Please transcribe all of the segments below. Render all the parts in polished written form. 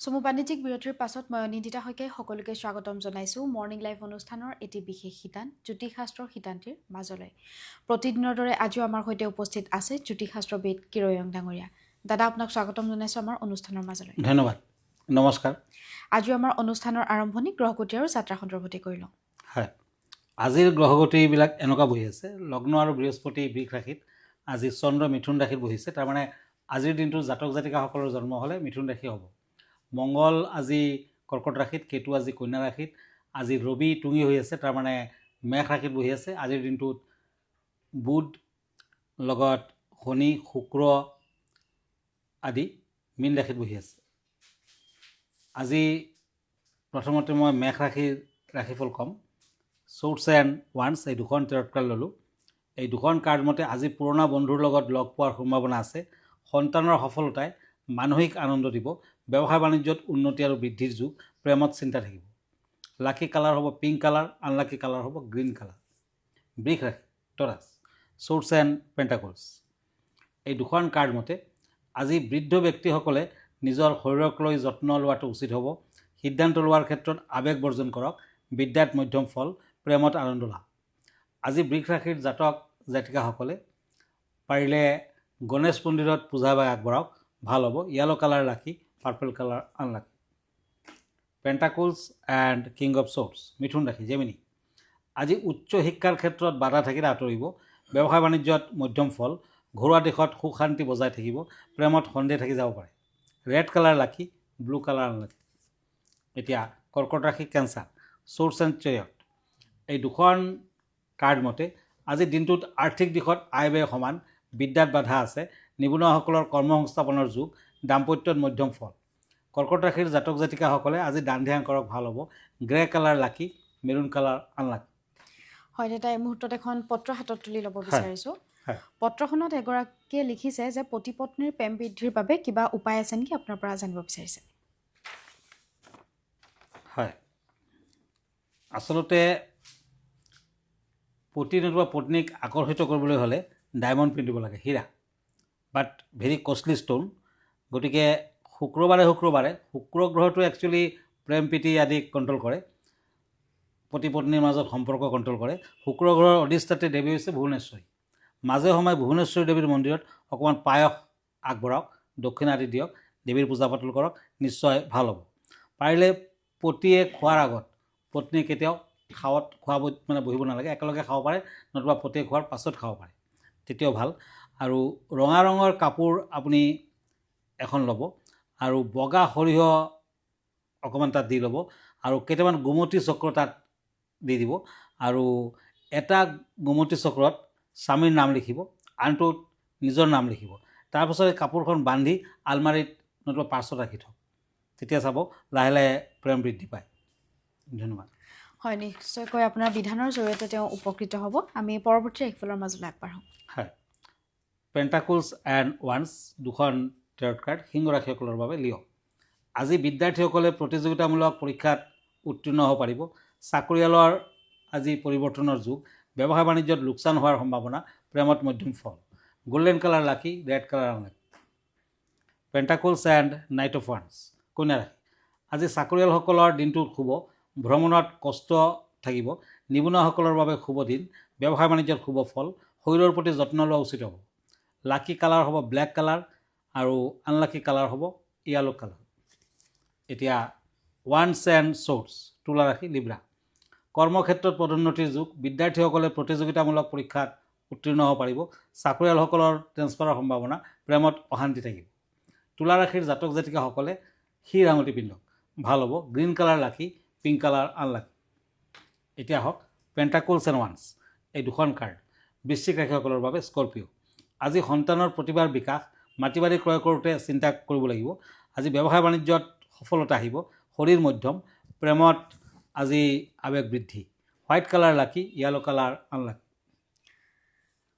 চমু বাণিজ্যিক বিৰতিৰ পাছত মই অনিন্দিতা শইকীয়াই সকলোকে স্বাগতম জনাইছোঁ মৰ্ণিং লাইভ অনুষ্ঠানৰ এটি বিশেষ শিতান জ্যোতিষশাস্ত্ৰৰ শিতানটিৰ মাজলৈ। প্ৰতিদিনৰ দৰে আজিও আমাৰ সৈতে উপস্থিত আছে জ্যোতিষশাস্ত্ৰবিদ কিৰয়ং ডাঙৰীয়া। দাদা, আপোনাক স্বাগতম জনাইছোঁ আমাৰ অনুষ্ঠানৰ মাজলৈ। ধন্যবাদ, নমস্কাৰ। আজিও আমাৰ অনুষ্ঠানৰ আৰম্ভণি গ্ৰহগতি আৰু যাত্ৰা সন্দৰ্ভতে কৰি লওঁ। হয়, আজিৰ গ্ৰহগতিবিলাক এনেকুৱা বহি আছে। লগ্ন আৰু বৃহস্পতি বৃষ ৰাশিত, আজি চন্দ্ৰ মিথুন ৰাশিত বহিছে। তাৰমানে আজিৰ দিনটো জাতক জাতিকাসকলৰ জন্ম হ'লে মিথুন ৰাশি হ'ব। মংগল আজি কৰ্কট ৰাশিত, কেতু আজি কন্যা ৰাশিত, আজি ৰবি টুঙি হৈ আছে, তাৰমানে মেষ ৰাশিত বহি আছে। আজিৰ দিনটোত বুধ লগত শনি শুক্ৰ আদি মীন ৰাশিত বহি আছে। আজি প্ৰথমতে মই মেষ ৰাশিৰ ৰাশিফল ক'ম। শ্বৰ্টছ এণ্ড ওৱান্স এই দুখন টেৰট কাৰ্ড ল'লোঁ। এই দুখন কাৰ্ড মতে আজি পুৰণা বন্ধুৰ লগত লগ পোৱাৰ সম্ভাৱনা আছে। সন্তানৰ সফলতাই মানসিক আনন্দ দিব। ব্যৱসায় বাণিজ্যত উন্নতি আৰু বৃদ্ধিৰ যুগ। প্ৰেমত চিন্তা থাকিব। লাকি কালাৰ হ'ব পিংক কালাৰ, আনলাকি কালাৰ হ'ব গ্ৰীণ কালাৰ। বৃষ ৰাশি টৰাছ, শ্বৰ্টছ এণ্ড পেণ্টাকলছ এই দুখন কাৰ্ড মতে আজি বৃদ্ধ ব্যক্তিসকলে নিজৰ শৰীৰক লৈ যত্ন লোৱাটো উচিত হ'ব। সিদ্ধান্ত লোৱাৰ ক্ষেত্ৰত আৱেগ বৰ্জন কৰক। বিদ্যাত মধ্যম ফল, প্ৰেমত আনন্দ লাভ। আজি বৃষ ৰাশিৰ জাতক জাতিকাসকলে পাৰিলে গণেশ মন্দিৰত পূজা ভাগ আগবঢ়াওক, ভাল হ'ব। Yellow colour lucky, purple colour unlucky. Pentacles and king of swords মিথুন ৰাশি জেমিনি, আজি উচ্চ শিক্ষাৰ ক্ষেত্ৰত বাধা থাকিলে আঁতৰিব। ব্যৱসায় বাণিজ্যত মধ্যম ফল, ঘৰুৱা দেশত সুখ শান্তি বজাই থাকিব। প্ৰেমত সন্দেহ থাকি যাব পাৰে। ৰেড কালাৰ লাকি, ব্লু কালাৰ আনলাকি। এতিয়া কৰ্কট ৰাশি কেঞ্চাৰ, শ্বৰ্টছ এণ্ড চেৰিয়ট এই দুখন কাৰ্ড মতে আজি দিনটোত আৰ্থিক দিশত আয় ব্যয় সমান। বিদ্যাত বাধা আছে। নিবনুৱাসকলৰ কৰ্মসংস্থাপনৰ যুগ। দাম্পত্যত মধ্যম ফল। কৰ্কট ৰাশিৰ জাতক জাতিকাসকলে আজি দান ধ্যান কৰক, ভাল হ'ব। গ্ৰে কালাৰ লাকি, মেৰুণ কালাৰ আনলাকি। হয় দাদা, এই মুহূৰ্তত এখন পত্ৰ হাতত তুলি ল'ব বিচাৰিছোঁ। পত্ৰখনত এগৰাকীয়ে লিখিছে যে পতি পত্নীৰ প্ৰেম বৃদ্ধিৰ বাবে কিবা উপায় আছে নেকি, আপোনাৰ পৰা জানিব বিচাৰিছে। হয়, আচলতে পতি নতুবা পত্নীক আকৰ্ষিত কৰিবলৈ হ'লে ডায়মণ্ড পিন্ধিব লাগে, হীৰা, বাট ভেৰি কষ্টলি ষ্ট'ন। গতিকে শুক্ৰবাৰে শুক্ৰ গ্ৰহটো একচুৱেলি প্ৰেম প্ৰীতি আদি কণ্ট্ৰল কৰে, পতি পত্নীৰ মাজত সম্পৰ্ক কণ্ট্ৰল কৰে। শুক্ৰ গ্ৰহৰ অধিষ্ঠাত্ৰী দেৱী হৈছে ভুৱনেশ্বৰী। মাজে সময়ে ভুৱনেশ্বৰী দেৱীৰ মন্দিৰত অকণমান পায়স আগবঢ়াওক, দক্ষিণা আদি দিয়ক, দেৱীৰ পূজা পাতল কৰক, নিশ্চয় ভাল হ'ব। পাৰিলে পতিয়ে খোৱাৰ আগত পত্নী কেতিয়াও খোৱা বহিব নালাগে, একেলগে খাব পাৰে, নতুবা পতিয়ে খোৱাৰ পাছত খাব পাৰে, তেতিয়াও ভাল। আৰু ৰঙা ৰঙৰ কাপোৰ আপুনি এখন ল'ব আৰু বগা সৰিয়হ অকণমান তাত দি ল'ব আৰু কেইটামান গোমতী চক্ৰ তাত দি দিব আৰু এটা গোমতী চক্ৰত স্বামীৰ নাম লিখিব, আনটোত নিজৰ নাম লিখিব। তাৰপাছত এই কাপোৰখন বান্ধি আলমাৰীত নতুবা পাৰ্চত ৰাখি থওক, তেতিয়া চাব লাহে লাহে প্ৰেম বৃদ্ধি পায়। ধন্যবাদ। হয়, নিশ্চয়কৈ আপোনাৰ বিধানৰ জৰিয়তে তেওঁ উপকৃত হ'ব। আমি পৰৱৰ্তী ৰাশিফলৰ মাজলৈ আগবাঢ়োঁ। হয়, পেণ্টাকলছ এণ্ড ওৱান্স দুখন টেৰট কাৰ্ড সিংহ ৰাশিসকলৰ বাবে লিঅ'। আজি বিদ্যাৰ্থীসকলে প্ৰতিযোগিতামূলক পৰীক্ষাত উত্তীৰ্ণ হ'ব পাৰিব। চাকৰিয়ালৰ আজি পৰিৱৰ্তনৰ যুগ। ব্যৱসায় বাণিজ্যত লোকচান হোৱাৰ সম্ভাৱনা। প্ৰেমত মধ্যম ফল। Golden colour lucky, red colour unlucky. Pentacles and knight of ওৱান্স কন্যা ৰাশি, আজি চাকৰিয়ালসকলৰ দিনটো শুভ। ভ্ৰমণত কষ্ট থাকিব। নিবনুৱাসকলৰ বাবে শুভ দিন। ব্যৱসায় বাণিজ্যত শুভ ফল। শৰীৰৰ প্ৰতি যত্ন লোৱা উচিত হ'ব। লাকি কালাৰ হ'ব ব্লেক কালাৰ আৰু আনলাকি কালাৰ হ'ব য়েলো কালাৰ। এতিয়া ওৱান্স এণ্ড শ্বৰ্টছ তুলা ৰাশি লিব্ৰা, কৰ্মক্ষেত্ৰত পদোন্নতিৰ যুগ। বিদ্যাৰ্থীসকলে প্ৰতিযোগিতামূলক পৰীক্ষাত উত্তীৰ্ণ হ'ব পাৰিব। চাকৰিয়ালসকলৰ ট্ৰেন্সফাৰৰ সম্ভাৱনা। প্ৰেমত অশান্তি থাকিব। তুলা ৰাশিৰ জাতক জাতিকাসকলে শিৰ আঙুঠি পিন্ধক, ভাল হ'ব। গ্ৰীণ কালাৰ লাকি, পিংক কালাৰ আনলাকি। এতিয়া আহক পেণ্টাকলছ এণ্ড ওৱান্স এই দুখন কাৰ্ড বৃশ্চিক ৰাশিসকলৰ বাবে স্কৰ্পিঅ'। আজি সন্তানৰ প্ৰতিভাৰ বিকাশ। মাটি বাৰী ক্ৰয় কৰোঁতে চিন্তা কৰিব লাগিব। আজি ব্যৱসায় বাণিজ্যত সফলতা আহিব। শৰীৰ মধ্যম। প্ৰেমত আজি আৱেগ বৃদ্ধি। হোৱাইট কালাৰ লাকি, য়েলো কালাৰ আনলাকি।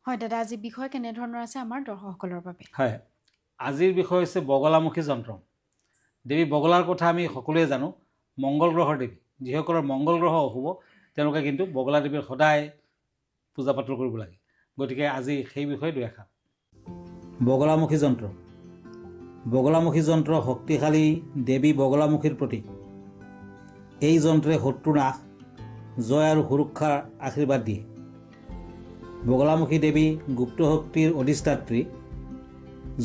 হয় দাদা, আজি বিষয় কেনেধৰণৰ আছে আমাৰ দৰ্শকসকলৰ বাবে। হয়, আজিৰ বিষয় হৈছে বগলামুখী যন্ত্ৰ। দেৱী বগলাৰ কথা আমি সকলোৱে জানো, মংগল গ্ৰহৰ দেৱী। যিসকলৰ মংগল গ্ৰহ অশুভ তেওঁলোকে কিন্তু বগলা দেৱীৰ সদায় পূজা পাতল কৰিব লাগে। গতিকে আজি সেই বিষয়ে দুই এষাৰ। বগলামুখী যন্ত্ৰ বগলামুখী যন্ত্ৰ শক্তিশালী দেৱী বগলামুখীৰ প্ৰতীক। এই যন্ত্ৰে শত্ৰু নাশ, জয় আৰু সুৰক্ষাৰ আশীৰ্বাদ দিয়ে। বগলামুখী দেৱী গুপ্ত শক্তিৰ অধিষ্ঠাত্ৰী।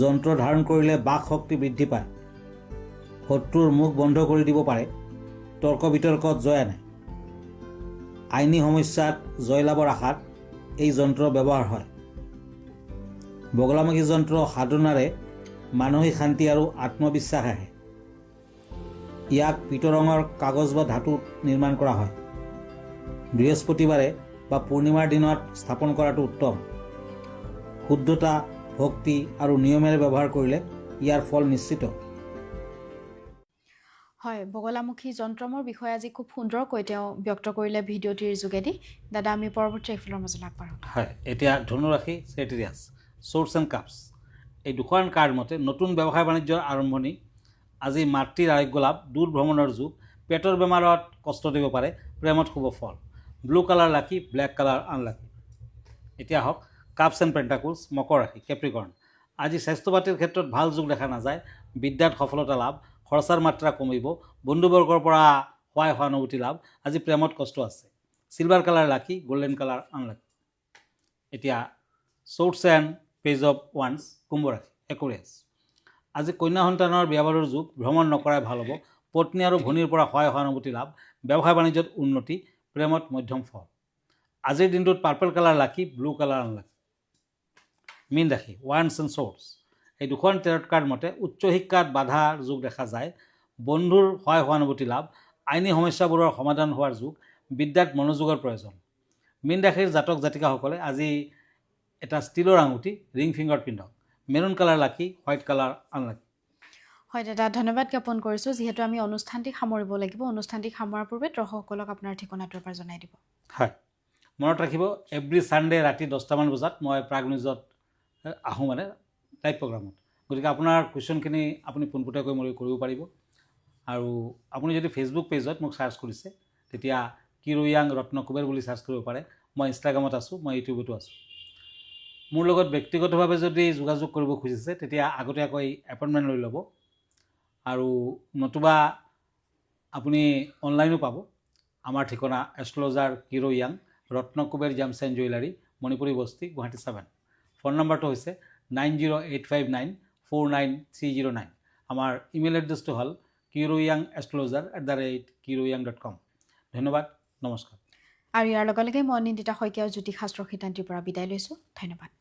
যন্ত্ৰ ধাৰণ কৰিলে বাক শক্তি বৃদ্ধি পায়, শত্ৰুৰ মুখ বন্ধ কৰি দিব পাৰে, তৰ্ক বিতৰ্কত জয় আনে। আইনী সমস্যাত জয়লাভৰ আশাত এই যন্ত্ৰ ব্যৱহাৰ হয়। বগলামুখী যন্ত্ৰ সাধনাৰে মানসিক শান্তি আৰু আত্মবিশ্বাস আহে। ইয়াক পিতল ৰঙৰ কাগজ বা ধাতুত নিৰ্মাণ কৰা হয়। বৃহস্পতিবাৰে বা পূৰ্ণিমাৰ দিনত স্থাপন কৰাটো উত্তম। শুদ্ধতা, ভক্তি আৰু নিয়মেৰে ব্যৱহাৰ কৰিলে ইয়াৰ ফল নিশ্চিত। হয়, বগলামুখী যন্ত্ৰমৰ বিষয়ে আজি খুব সুন্দৰকৈ তেওঁ ব্যক্ত কৰিলে ভিডিঅ'টিৰ যোগেদি। দাদা, আমি পৰৱৰ্তী এফিলৰ মাজলৈ আগবাঢ়ো। হয়, এতিয়া ধনুৰাশি চেটিৰিয়াছ চ'ৰ্টছ এণ্ড কাপছ। এই দুখন কাৰ্ড মতে নতুন ব্যৱসায় বাণিজ্যৰ আৰম্ভণি। আজি মাতৃৰ আৰোগ্য লাভ, দূৰ ভ্ৰমণৰ যুগ, পেটৰ বেমাৰত কষ্ট দিব পাৰে, প্ৰেমত শুভ ফল। ব্লু কালাৰ লাকি, ব্লেক কালাৰ আনলাকি। এতিয়া হওক কাপছ এণ্ড পেণ্টাকুলছ মকৰ ৰাশি কেপ্ৰিকৰ্ণ। আজি স্বাস্থ্য পাতিৰ ক্ষেত্ৰত ভাল যুগ দেখা নাযায়, বিদ্যাত সফলতা লাভ, খৰচাৰ মাত্ৰা কমিব, বন্ধুবৰ্গৰ পৰা সহায় সহানুভূতি লাভ। আজি প্ৰেমত কষ্ট আছে। চিলভাৰ কালাৰ লাকি, গল্ডেন কালাৰ আনলাকি। এতিয়া চ'ৰ্টছ এণ্ড পেজ অফ ওৱান্স কুম্ভ ৰাশি একুৰিয়াছ। আজি কন্যা সন্তানৰ বিয়া বাৰুৰ যুগ, ভ্ৰমণ নকৰাই ভাল হ'ব, পত্নী আৰু ভনীৰ পৰা সহায় সহানুভূতি লাভ, ব্যৱসায় বাণিজ্যত উন্নতি, প্ৰেমত মধ্যম ফল। আজিৰ দিনটোত পাৰ্পল কালাৰ লাকি, ব্লু কালাৰ আনলাকি। মীন ৰাশি ওৱান্স এণ্ড চ'ৰ্টছ। এই দুখন টেৰট কাৰ্ড মতে উচ্চ শিক্ষাত বাধাৰ যুগ দেখা যায়, বন্ধুৰ সহায় সহানুভূতি লাভ, আইনী সমস্যাবোৰৰ সমাধান হোৱাৰ যুগ, বিদ্যাত মনোযোগৰ প্ৰয়োজন। মীন ৰাশিৰ জাতক জাতিকাসকলে আজি এটা ষ্টীলৰ আঙুঠি ৰিং ফিংগাৰত পিন্ধক। মেৰুণ কালাৰ লাকি, হোৱাইট কালাৰ আনলাকি। হয় দাদা, ধন্যবাদ জ্ঞাপন কৰিছোঁ। যিহেতু আমি অনুষ্ঠানটি সামৰিব লাগিব, অনুষ্ঠানটি সামৰাৰ পূৰ্বে দৰ্শকসকলক আপোনাৰ ঠিকনাটো এবাৰ জনাই দিব। হয়, মনত ৰাখিব এভৰি ছানডে ৰাতি 10টামান বজাত মই প্ৰাগ নিউজত আহোঁ, মানে লাইভ প্ৰগ্ৰামত। গতিকে আপোনাৰ কুৱেশ্যনখিনি আপুনি পোনপটীয়াকৈ মই কৰিব পাৰিব। আৰু আপুনি যদি ফেচবুক পেজত মোক ছাৰ্চ কৰিছে তেতিয়া কিৰোয়াং ৰত্নকুবেৰ বুলি ছাৰ্চ কৰিব পাৰে। মই ইনষ্টাগ্ৰামত আছোঁ, মই ইউটিউবতো আছোঁ। মোৰ লগত ব্যক্তিগতভাৱে যদি যোগাযোগ কৰিব খুজিছে তেতিয়া আগতীয়াকৈ এপইণ্টমেণ্ট লৈ ল'ব, আৰু নতুবা আপুনি অনলাইনো পাব। আমাৰ ঠিকনা astrologer Kirowang, Ratnakuber gems and jewellery, Manipuri Basti, Guwahati 7। Phone নম্বৰটো হৈছে 9085949309। আমাৰ ইমেইল এড্ৰেছটো হ'ল kiroyangastrologer@kiroyang.com। ধন্যবাদ, নমস্কাৰ। আৰু ইয়াৰ লগে লগে মই নিন্দিতা শইকীয়া জ্যোতিষশাস্ত্ৰ সিদ্ধান্তিৰ পৰা বিদায় লৈছোঁ। ধন্যবাদ।